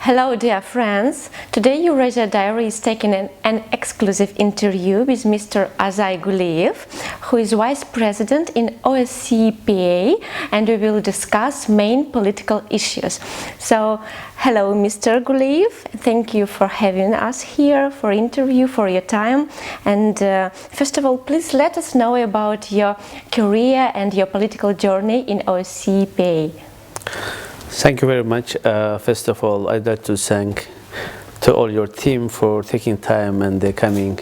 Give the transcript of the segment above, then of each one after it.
Hello dear friends, today Eurasia Diary is taking an exclusive interview with Mr. Azay Guliyev, who is Vice President in OSCE, and we will discuss main political issues. So, hello Mr. Guliyev, thank you for having us here for interview, for your time. And first of all, please let us know about your career and your political journey in OSCE. Thank you very much. First of all, I'd like to thank to all your team for taking time and coming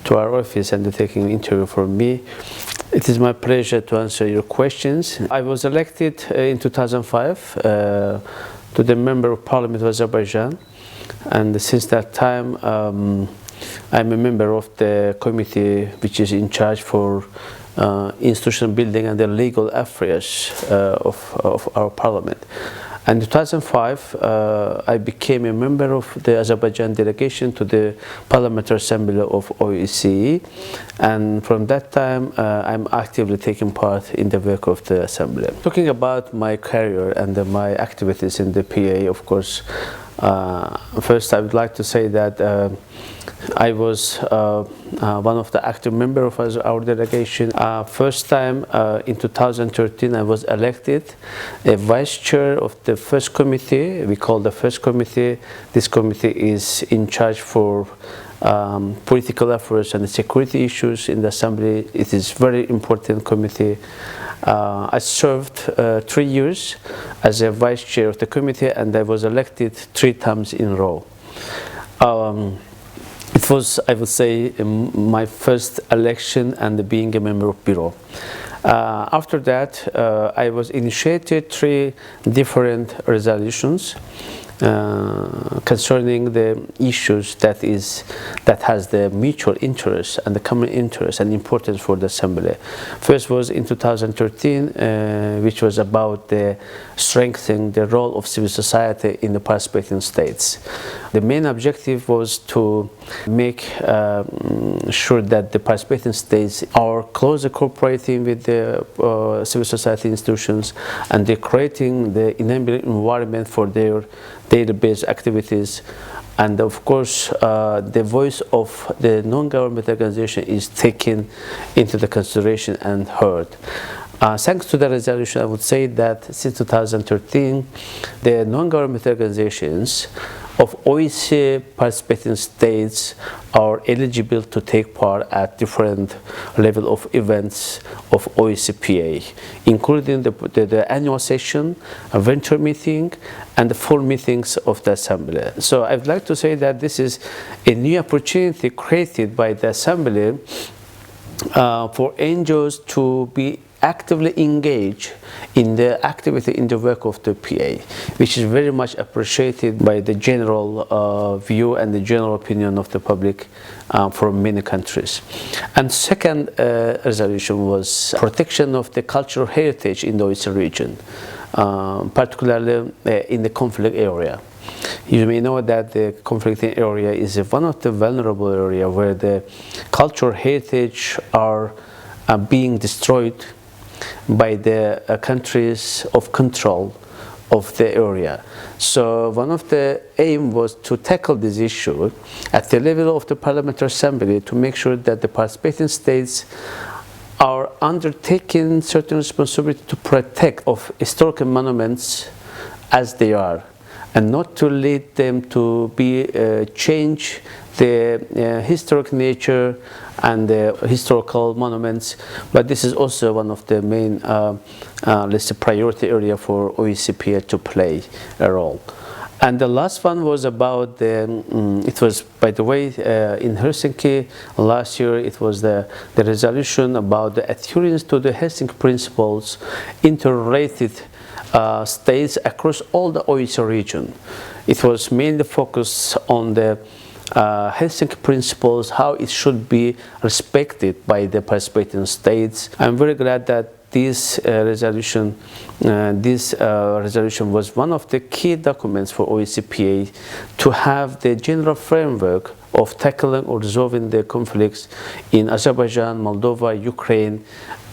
to our office and taking an interview from me. It is my pleasure to answer your questions. I was elected in 2005 to the Member of Parliament of Azerbaijan, and since that time I'm a member of the committee which is in charge for institutional building and the legal affairs of our parliament. And in 2005, I became a member of the Azerbaijan delegation to the Parliamentary Assembly of OSCE, and from that time I'm actively taking part in the work of the Assembly. Talking about my career and my activities in the PA, of course, first I would like to say that I was one of the active members of our delegation. First time in 2013 I was elected a vice chair of the first committee. We call the first committee. This committee is in charge for political affairs and security issues in the Assembly. It is very important committee. I served 3 years as a vice chair of the committee, and I was elected 3 times in a row. It was, I would say, my first election and being a member of Bureau. After that, I was initiated 3 different resolutions concerning the issues that has the mutual interest and the common interest and importance for the Assembly. First was in 2013, which was about the strengthening the role of civil society in the participating states. The main objective was to make sure that the participating states are closer cooperating with the civil society institutions, and they're creating the enabling environment for their daily-based activities. And of course, the voice of the non-government organization is taken into the consideration and heard. Thanks to the resolution, I would say that since 2013, the non-government organizations of OSCE participating states are eligible to take part at different level of events of OSCE, including the annual session, a venture meeting, and the full meetings of the Assembly. So I'd like to say that this is a new opportunity created by the Assembly for NGOs to be actively engage in the activity in the work of the PA, which is very much appreciated by the general view and the general opinion of the public from many countries. And second resolution was protection of the cultural heritage in the OSCE region, particularly in the conflict area. You may know that the conflicting area is one of the vulnerable areas where the cultural heritage are being destroyed by the countries of control of the area. So one of the aim was to tackle this issue at the level of the Parliamentary Assembly to make sure that the participating states are undertaking certain responsibility to protect of historical monuments as they are, and not to lead them to be change the historic nature and the historical monuments. But this is also one of the main, let's say, priority area for OSCE to play a role. And the last one was about the, it was, by the way, in Helsinki last year, it was the resolution about the adherence to the Helsinki principles interrelated states across all the OSCE region. It was mainly focused on the Helsinki principles, how it should be respected by the participating states. I'm very glad that this resolution was one of the key documents for OSCE to have the general framework of tackling or resolving the conflicts in Azerbaijan, Moldova, Ukraine,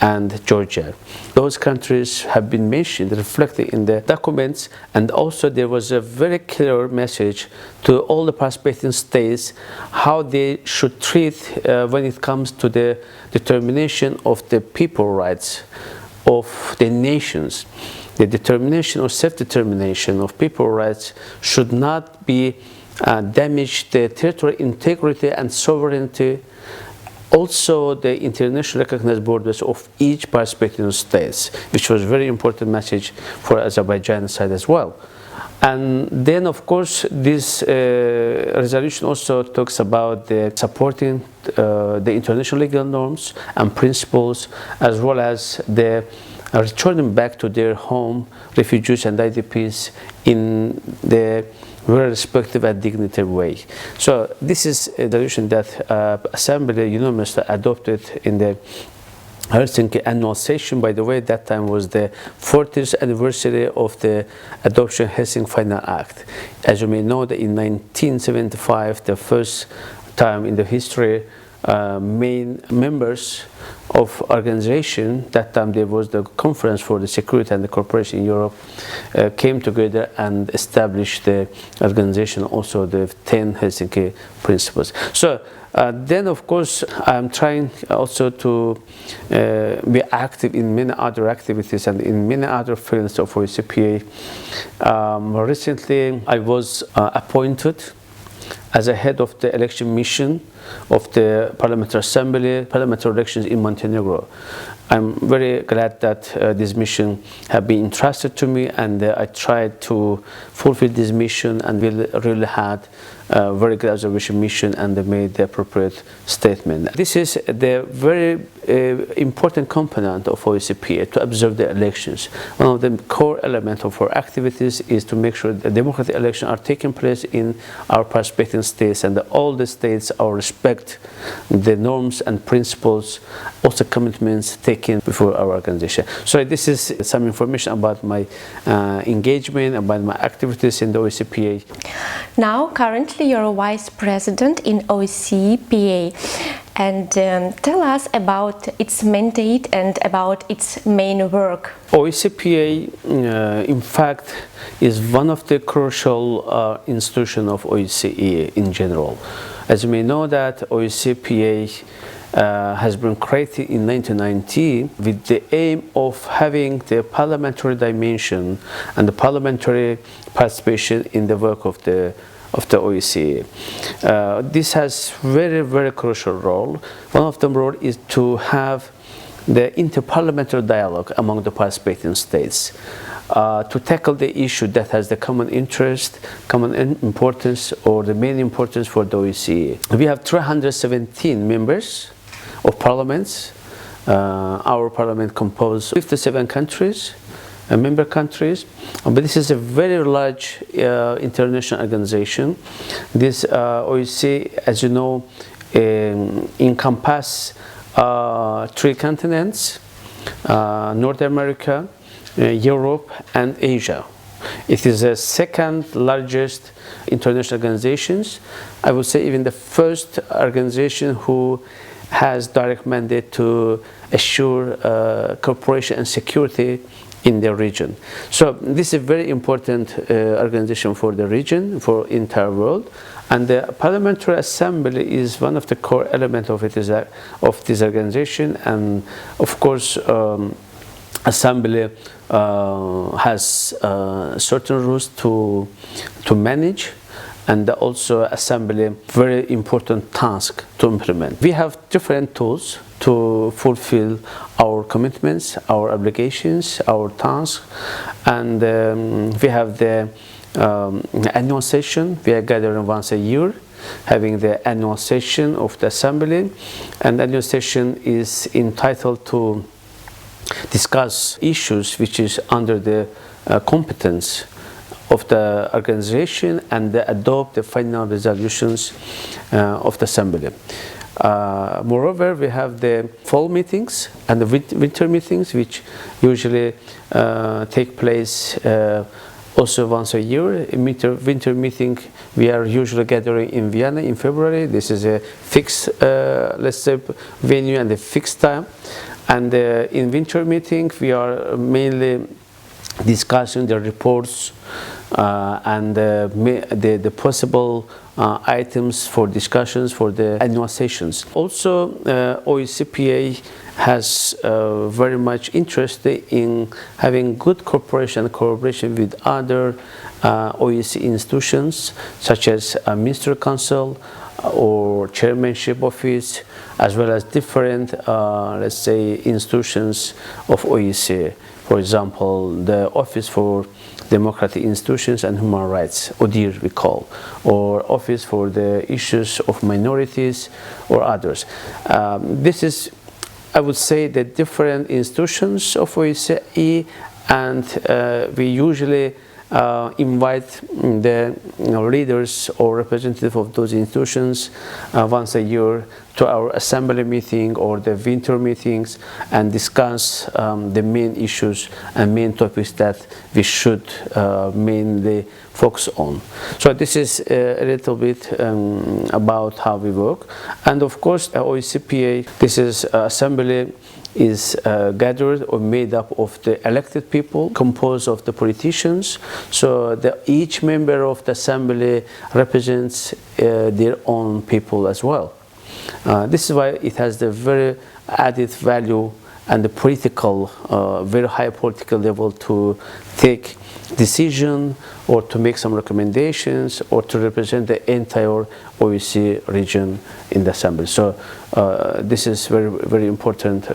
and Georgia. Those countries have been mentioned, reflected in the documents, and also there was a very clear message to all the participating states how they should treat when it comes to the determination of the people rights of the nations. The determination or self-determination of people rights should not be damage the territorial integrity and sovereignty, also the internationally recognized borders of each participating states, which was a very important message for Azerbaijan side as well. And then, of course, this resolution also talks about supporting the international legal norms and principles, as well as the returning back to their home refugees and IDPs in the very respectful and dignified way. So this is a resolution that Assembly unanimously adopted in the Helsinki annual session. By the way, that time was the 40th anniversary of the adoption of Helsinki Final Act. As you may know, that in 1975, the first time in the history, main members of organization, that time there was the Conference for the Security and the Cooperation in Europe, came together and established the organization, also the 10 Helsinki principles. So then, of course, I'm trying also to be active in many other activities and in many other fields of OSCE. Recently, I was appointed as a head of the election mission of the Parliamentary Assembly, parliamentary elections in Montenegro. I'm very glad that this mission has been entrusted to me, and I tried to fulfill this mission, and we really had a very good observation mission, and they made the appropriate statement. This is the very important component of OSCE, to observe the elections. One of the core elements of our activities is to make sure that democratic elections are taking place in our participating states, and that all the states are respect the norms and principles, also commitments taken before our organization. So this is some information about my engagement, about my activities in the OSCE. Now, currently you're a vice president in OSCE, and tell us about its mandate and about its main work. OSCE, in fact, is one of the crucial institutions of OSCE in general. As you may know, that OSCE has been created in 1990 with the aim of having the parliamentary dimension and the parliamentary participation in the work of the OSCE. This has very crucial role. One of the role is to have the interparliamentary dialogue among the participating states, to tackle the issue that has the common interest, common importance, or the main importance for the OSCE. We have 317 members of parliaments. Our parliament composed 57 countries, member countries, but this is a very large international organization. This OSCE, as you know, encompasses 3 continents: North America, Europe, and Asia. It is the second largest international organization. I would say even the first organization who has direct mandate to assure cooperation and security in the region. So this is a very important organization for the region, for entire world, and the Parliamentary Assembly is one of the core elements of it, of this organization. And of course, Assembly has certain rules to manage, and also Assembly very important task to implement. We have different tools to fulfill our commitments, our obligations, our tasks, and we have the annual session. We are gathering once a year, having the annual session of the Assembly, and the annual session is entitled to discuss issues which is under the competence of the organization and adopt the final resolutions of the Assembly. Moreover, we have the fall meetings and the winter meetings, which usually take place Also once a year, a winter meeting, we are usually gathering in Vienna in February. This is a fixed, let's say, venue and a fixed time. And in winter meeting, we are mainly discussing the reports and the possible items for discussions for the annual sessions. Also, OSCE has very much interest in having good cooperation and collaboration with other OSCE institutions, such as a Minister Council or Chairmanship Office, as well as different, let's say, institutions of OSCE. For example, the Office for Democratic Institutions and Human Rights, ODIHR we call, or Office for the Issues of Minorities, or others. This is, I would say, the different institutions of OSCE, and we usually invite the leaders or representatives of those institutions once a year to our assembly meeting or the winter meetings and discuss the main issues and main topics that we should mainly focus on. So this is a little bit about how we work. And of course, OSCE, this is assembly is gathered or made up of the elected people, composed of the politicians. So each member of the assembly represents their own people as well. This is why it has the very added value and the political, very high political level to take decision or to make some recommendations or to represent the entire OSCE region in the assembly. So this is very important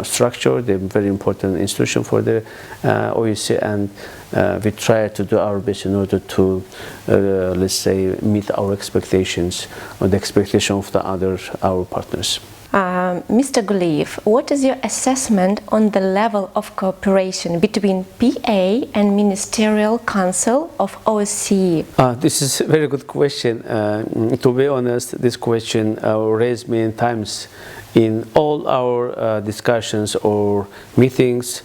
structure, the very important institution for the OSCE, and we try to do our best in order to, let's say, meet our expectations or the expectation of our partners. Mr. Guliyev, what is your assessment on the level of cooperation between PA and Ministerial Council of OSCE? This is a very good question. To be honest, this question raised many times in all our discussions or meetings.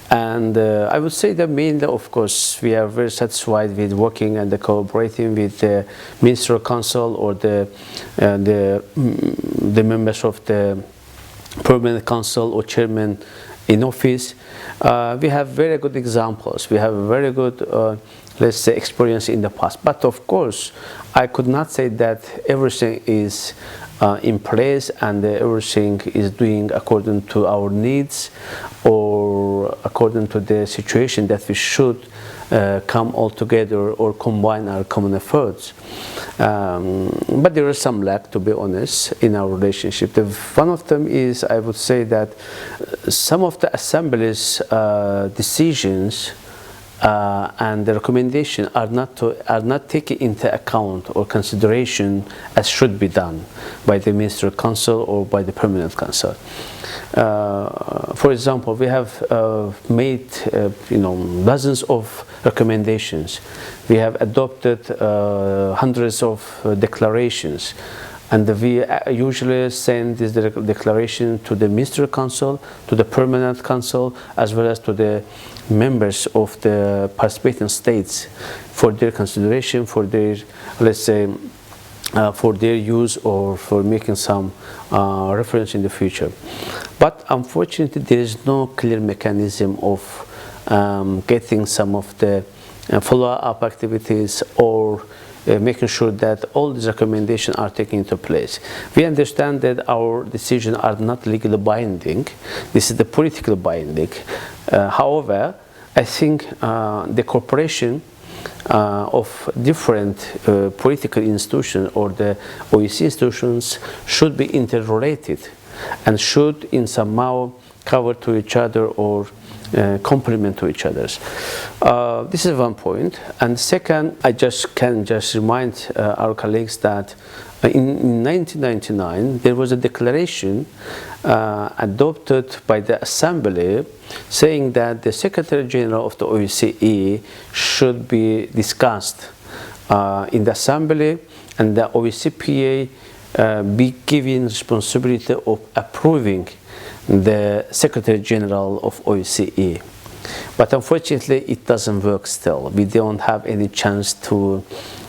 And I would say that mainly, of course, we are very satisfied with working and cooperating with the Ministerial Council or the members of the Permanent Council or Chairman in office. We have very good examples. We have a very good, let's say, experience in the past. But of course, I could not say that everything is in place and everything is doing according to our needs or according to the situation that we should come all together or combine our common efforts. But there is some lack, to be honest, in our relationship. One of them is, I would say, that some of the Assembly's decisions and the recommendation are not taken into account or consideration as should be done by the Ministerial Council or by the Permanent Council. For example, we have made dozens of recommendations. We have adopted hundreds of declarations. And we usually send this declaration to the Ministerial Council, to the Permanent Council, as well as to the members of the participating states for their consideration, for their, let's say, for their use or for making some reference in the future. But unfortunately, there is no clear mechanism of getting some of the follow-up activities or making sure that all these recommendations are taken into place. We understand that our decisions are not legally binding. This is the political binding. However, I think the cooperation of different political institutions or the OSCE institutions should be interrelated and should in somehow cover to each other or complement to each other. This is one point. And second, I can remind our colleagues that in 1999 there was a declaration adopted by the Assembly saying that the Secretary General of the OSCE should be discussed in the Assembly, and the OSCE be given responsibility of approving the Secretary General of OSCE. But unfortunately, it doesn't work still. We don't have any chance to,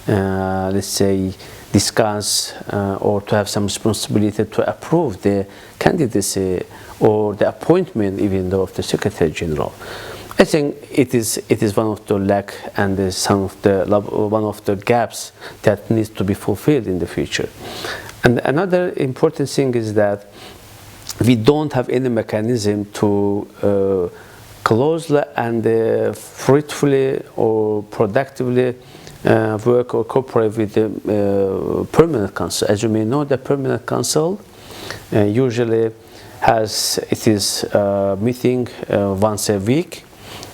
let's say, discuss or to have some responsibility to approve the candidacy or the appointment even though of the Secretary General. I think it is one of the lack and one of the gaps that needs to be fulfilled in the future. And another important thing is that we don't have any mechanism to closely and fruitfully or productively work or cooperate with the Permanent Council. As you may know, the Permanent Council usually has meeting once a week,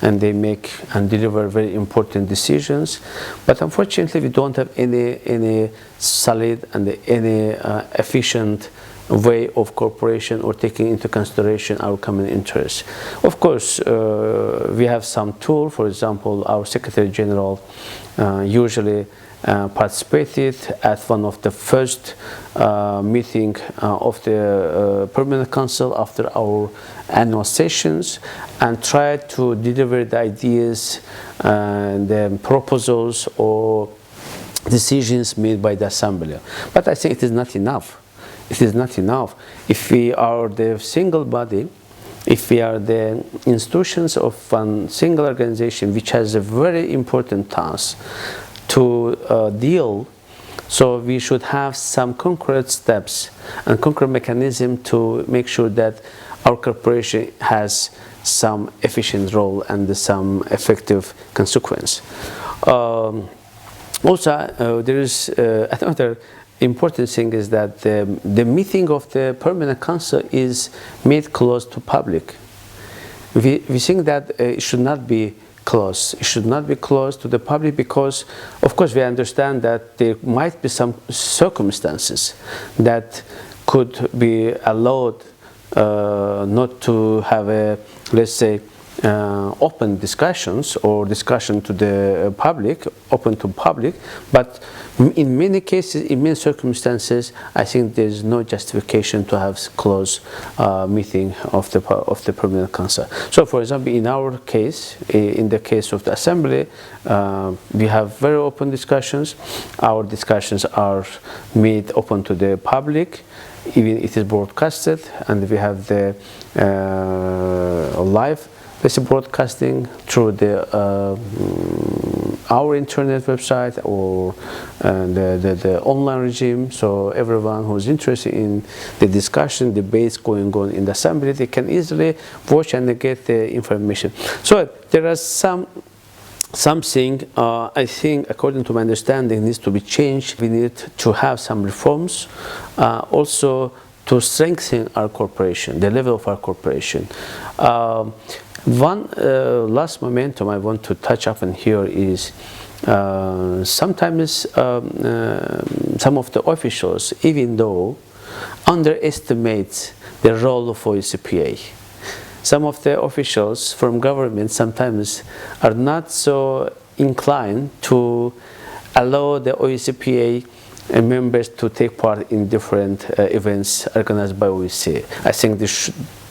and they make and deliver very important decisions. But unfortunately, we don't have any solid and any efficient way of cooperation or taking into consideration our common interests. Of course, we have some tool. For example, our Secretary General usually participated at one of the first meeting of the Permanent Council after our annual sessions and tried to deliver the ideas and the proposals or decisions made by the Assembly. But I think it is not enough. It is not enough. If we are the single body, if we are the institutions of one single organization which has a very important task to deal, so we should have some concrete steps and concrete mechanism to make sure that our corporation has some efficient role and some effective consequence. Also, there is another important thing is that the meeting of the Permanent Council is made close to public. We think that it should not be close. It should not be close to the public because, of course, we understand that there might be some circumstances that could be allowed not to have a, let's say, open discussions or discussion to the public, open to public, but in many cases, in many circumstances, I think there is no justification to have close meeting of the Permanent Council. So, for example, in our case, in the case of the Assembly, we have very open discussions. Our discussions are made open to the public. Even it is broadcasted, and we have the live broadcasting through the our internet website or the online regime. So everyone who is interested in the discussion, debates going on in the Assembly, they can easily watch and get the information. So there are something I think, according to my understanding, needs to be changed. We need to have some reforms, also to strengthen our corporation, the level of our corporation. One last momentum I want to touch upon here is sometimes some of the officials, even though, underestimate the role of OSCE. Some of the officials from government sometimes are not so inclined to allow the OSCE members to take part in different events organized by OSCE. I think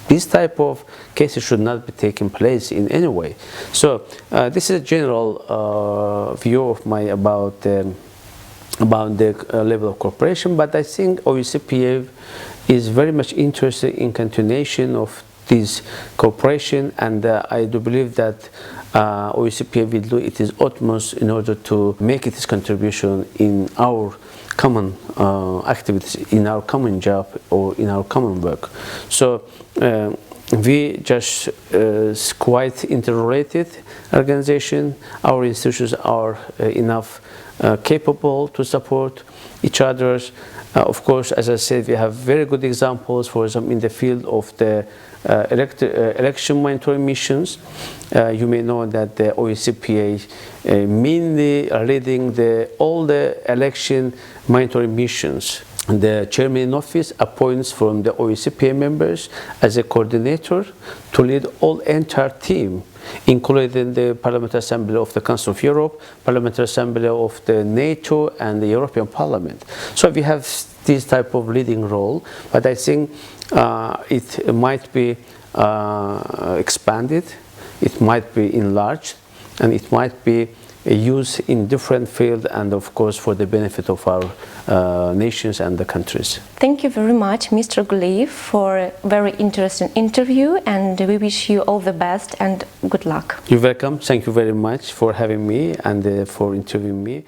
this type of cases should not be taking place in any way. So this is a general view of my about the level of cooperation. But I think OSCE is very much interested in continuation of this cooperation, and I do believe that OSCE will do its utmost in order to make its contribution in our common activities, in our common job or in our common work. So we just quite interrelated organization. Our institutions are enough capable to support each other. Of course, as I said, we have very good examples, for example, in the field of the election monitoring missions. You may know that the OSCE mainly leading all the election monitoring missions. The chairman in office appoints from the OSCE members as a coordinator to lead all entire team, including the Parliamentary Assembly of the Council of Europe, Parliamentary Assembly of the NATO, and the European Parliament. So we have this type of leading role, but I think it might be expanded it might be enlarged and it might be used in different fields, and of course for the benefit of our nations and the countries. Thank you very much, Mr. Guliyev, for a very interesting interview, and we wish you all the best and good luck. You're welcome. Thank you very much for having me and for interviewing me.